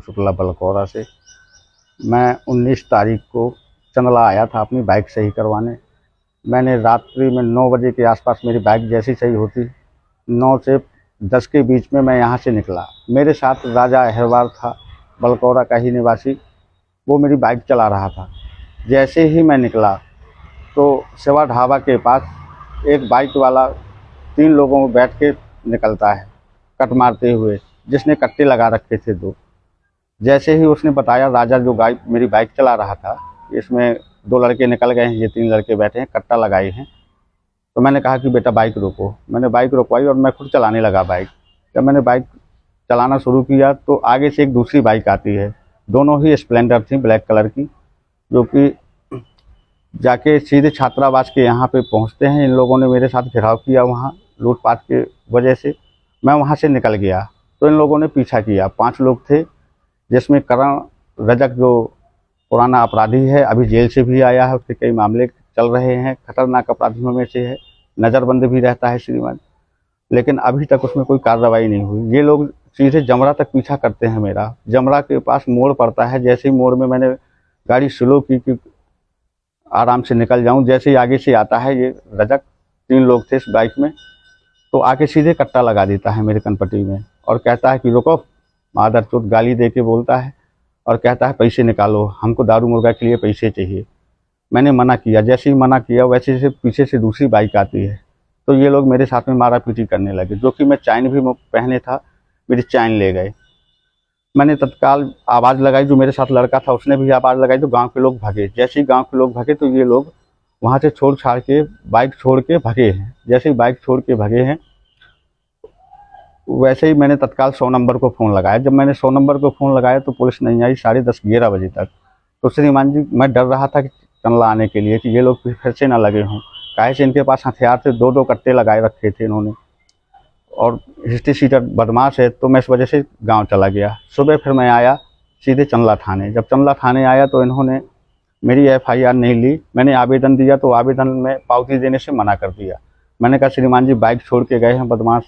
शुक्ला बलकौरा से। मैं 19 तारीख को चंदला आया था अपनी बाइक सही करवाने। मैंने रात्रि में 9 बजे के आसपास मेरी बाइक जैसी सही होती 9 से 10 के बीच में मैं यहाँ से निकला। मेरे साथ राजा अहरवार था, बलकौरा का ही निवासी, वो मेरी बाइक चला रहा था। जैसे ही मैं निकला तो सेवा ढाबा के पास एक बाइक वाला 3 लोगों को बैठ के निकलता है कट मारते हुए, जिसने कट्टे लगा रखे थे 2। जैसे ही उसने बताया राजा जो मेरी बाइक चला रहा था, इसमें 2 लड़के निकल गए हैं, ये 3 लड़के बैठे हैं, कट्टा लगाए हैं। तो मैंने कहा कि बेटा बाइक रोको। मैंने बाइक रोकवाई और मैं खुद चलाने लगा बाइक। जब मैंने बाइक चलाना शुरू किया तो आगे से एक दूसरी बाइक आती है, दोनों ही स्प्लेंडर थी ब्लैक कलर की, जो कि जाके सीधे छात्रावास के यहाँ पे पहुँचते हैं। इन लोगों ने मेरे साथ घेराव किया वहाँ लूटपाट के वजह से। मैं वहाँ से निकल गया तो इन लोगों ने पीछा किया। 5 लोग थे, जिसमें करण रजक जो पुराना अपराधी है, अभी जेल से भी आया है, उसके कई मामले चल रहे हैं, खतरनाक अपराधियों में से है, नज़रबंद भी रहता है श्रीमान, लेकिन अभी तक उसमें कोई कार्रवाई नहीं हुई। ये लोग सीधे जमरा तक पीछा करते हैं मेरा। जमरा के पास मोड़ पड़ता है, जैसे ही मोड़ में मैंने गाड़ी स्लो की कि आराम से निकल जाऊं, जैसे ही आगे से आता है ये रजक, 3 लोग थे इस बाइक में, तो आके सीधे कट्टा लगा देता है मेरे कनपट्टी में और कहता है कि रुको, मादरचोद गाली दे के बोलता है और कहता है पैसे निकालो, हमको दारू मुर्गा के लिए पैसे चाहिए। मैंने मना किया। जैसे ही मना किया वैसे से पीछे से दूसरी बाइक आती है, तो ये लोग मेरे साथ में मारा पीटी करने लगे, जो कि मैं चैन भी पहने था, मेरी चैन ले गए। मैंने तत्काल आवाज़ लगाई, जो मेरे साथ लड़का था उसने भी आवाज़ लगाई, तो गांव के लोग भगे। जैसे ही गांव के लोग भगे तो ये लोग वहाँ से छोड़ छाड़ के बाइक छोड़ के भगे हैं। जैसे ही बाइक छोड़ के भगे हैं वैसे ही मैंने तत्काल 100 नंबर को फ़ोन लगाया। जब मैंने 100 नंबर को फ़ोन लगाया तो पुलिस नहीं आई 10:30-11 बजे तक। तो श्रीमान जी, मैं डर रहा था कि चंदला आने के लिए, कि ये लोग फिर से ना लगे हों, काहे से इनके पास हथियार थे, 2-2 कट्टे लगाए रखे थे इन्होंने, और हिस्ट्री सीटर बदमाश है। तो मैं इस वजह से गांव चला गया। सुबह फिर मैं आया सीधे चंदला थाने। जब चंदला थाने आया तो इन्होंने मेरी FIR नहीं ली। मैंने आवेदन दिया तो आवेदन में पावती देने से मना कर दिया। मैंने कहा श्रीमान जी बाइक छोड़ के गए हैं बदमाश,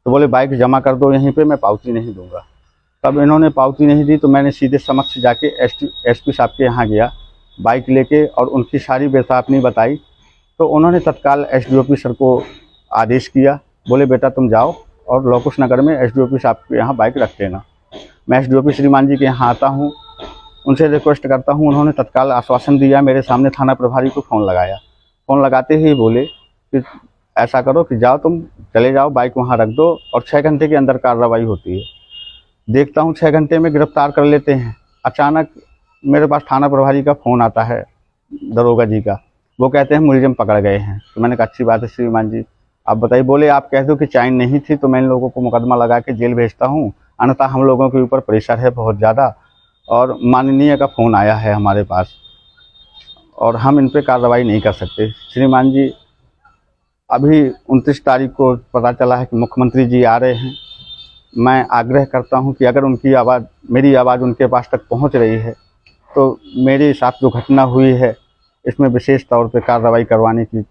तो बोले बाइक जमा कर दो यहीं पे, मैं पावती नहीं दूंगा। तब इन्होंने पावती नहीं दी तो मैंने सीधे समक्ष जाके SP साहब के यहाँ गया बाइक लेके, और उनकी सारी बेसापनी बताई। तो उन्होंने तत्काल SDOP सर को आदेश किया, बोले बेटा तुम जाओ और लोकुश नगर में SDOP साहब के यहाँ बाइक रख देना। मैं SDOP श्रीमान जी के यहाँ आता हूँ, उनसे रिक्वेस्ट करता हूँ। उन्होंने तत्काल आश्वासन दिया। मेरे सामने थाना प्रभारी को फ़ोन लगाया। फ़ोन लगाते ही बोले कि ऐसा करो कि जाओ, तुम चले जाओ, बाइक वहाँ रख दो और 6 घंटे के अंदर कार्रवाई होती है। देखता हूँ 6 घंटे में गिरफ्तार कर लेते हैं। अचानक मेरे पास थाना प्रभारी का फ़ोन आता है, दरोगा जी का। वो कहते हैं मुलजिम पकड़ गए हैं। तो मैंने कहा अच्छी बात है श्रीमान जी, आप बताइए। बोले आप कह दो कि चैन नहीं थी तो मैं इन लोगों को मुकदमा लगा के जेल भेजता हूँ, अन्यथा हम लोगों के ऊपर प्रेशर है बहुत ज़्यादा, और माननीय का फ़ोन आया है हमारे पास और हम इन पर कार्रवाई नहीं कर सकते। श्रीमान जी, अभी 29 तारीख को पता चला है कि मुख्यमंत्री जी आ रहे हैं। मैं आग्रह करता हूं कि अगर उनकी आवाज़, मेरी आवाज़ उनके पास तक पहुंच रही है तो मेरे साथ जो घटना हुई है इसमें विशेष तौर पे कार्रवाई करवाने की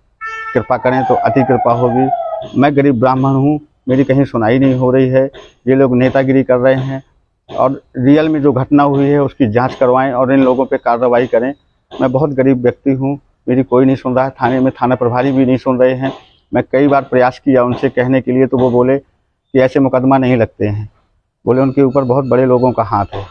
कृपा करें तो अति कृपा होगी। मैं गरीब ब्राह्मण हूं, मेरी कहीं सुनाई नहीं हो रही है। ये लोग नेतागिरी कर रहे हैं और रियल में जो घटना हुई है उसकी जाँच करवाएँ और इन लोगों पर कार्रवाई करें। मैं बहुत गरीब व्यक्ति हूँ, मेरी कोई नहीं सुन रहा है। थाने में थाना प्रभारी भी नहीं सुन रहे हैं। मैं कई बार प्रयास किया उनसे कहने के लिए, तो वो बोले कि ऐसे मुकदमा नहीं लगते हैं, बोले उनके ऊपर बहुत बड़े लोगों का हाथ है।